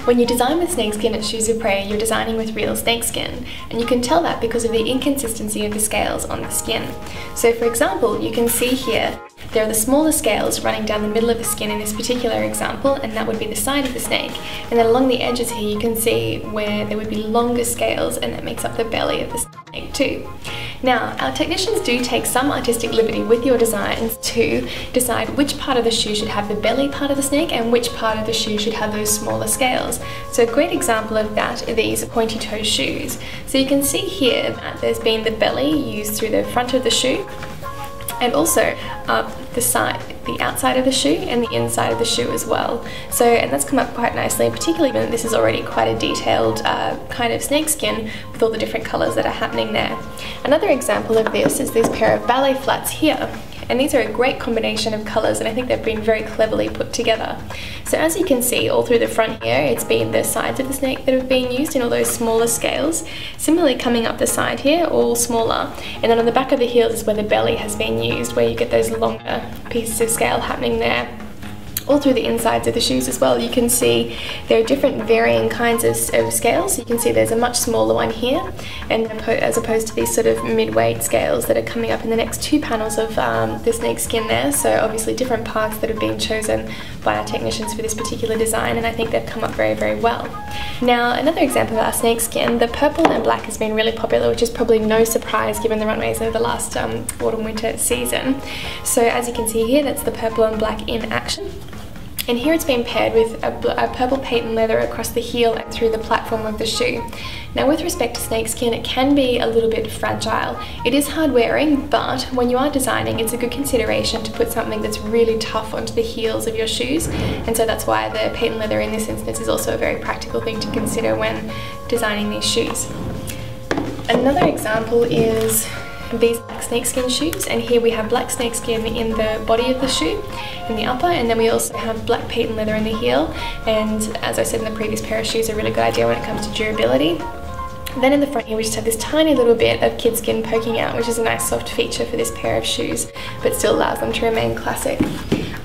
When you design with snakeskin at Shoes of Prey, you're designing with real snakeskin, and you can tell that because of the inconsistency of the scales on the skin. So for example, you can see here, there are the smaller scales running down the middle of the skin in this particular example, and that would be the side of the snake. And then along the edges here you can see where there would be longer scales, and that makes up the belly of the snake too. Now, our technicians do take some artistic liberty with your designs to decide which part of the shoe should have the belly part of the snake and which part of the shoe should have those smaller scales. So a great example of that are these pointy toe shoes. So you can see here that there's been the belly used through the front of the shoe, and also up the side, the outside of the shoe and the inside of the shoe as well. So, and that's come up quite nicely, particularly when this is already quite a detailed kind of snakeskin with all the different colours that are happening there. Another example of this is this pair of ballet flats here. And these are a great combination of colours, and I think they've been very cleverly put together. So as you can see, all through the front here, it's been the sides of the snake that have been used in all those smaller scales. Similarly, coming up the side here, all smaller. And then on the back of the heels is where the belly has been used, where you get those longer pieces of scale happening there. All through the insides of the shoes as well, you can see there are different varying kinds of scales. You can see there's a much smaller one here, and as opposed to these sort of mid-weight scales that are coming up in the next two panels of the snake skin there. So obviously different parts that have been chosen by our technicians for this particular design, and I think they've come up very, very well. Now, another example of our snake skin, the purple and black has been really popular, which is probably no surprise given the runways over the last autumn-winter season. So as you can see here, that's the purple and black in action. And here it's been paired with a purple patent leather across the heel and through the platform of the shoe. Now, with respect to snakeskin, it can be a little bit fragile. It is hard wearing, but when you are designing, it's a good consideration to put something that's really tough onto the heels of your shoes. And so that's why the patent leather in this instance is also a very practical thing to consider when designing these shoes. Another example is these black snakeskin shoes, and here we have black snakeskin in the body of the shoe, in the upper, and then we also have black patent leather in the heel. And as I said in the previous pair of shoes, a really good idea when it comes to durability. Then in the front here we just have this tiny little bit of kid skin poking out, which is a nice soft feature for this pair of shoes, but still allows them to remain classic.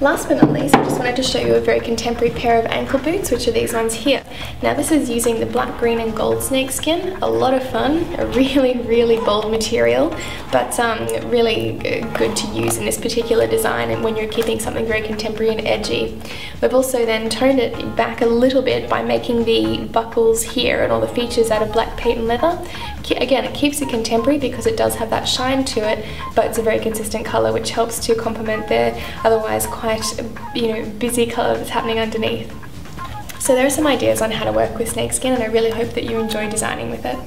Last but not least, I just wanted to show you a very contemporary pair of ankle boots, which are these ones here. Now this is using the black, green and gold snakeskin. A lot of fun, a really, really bold material, but really good to use in this particular design and when you're keeping something very contemporary and edgy. We've also then toned it back a little bit by making the buckles here and all the features out of black patent leather. Again, it keeps it contemporary because it does have that shine to it, but it's a very consistent colour, which helps to complement the otherwise quite, busy colour that's happening underneath. So there are some ideas on how to work with snakeskin, and I really hope that you enjoy designing with it.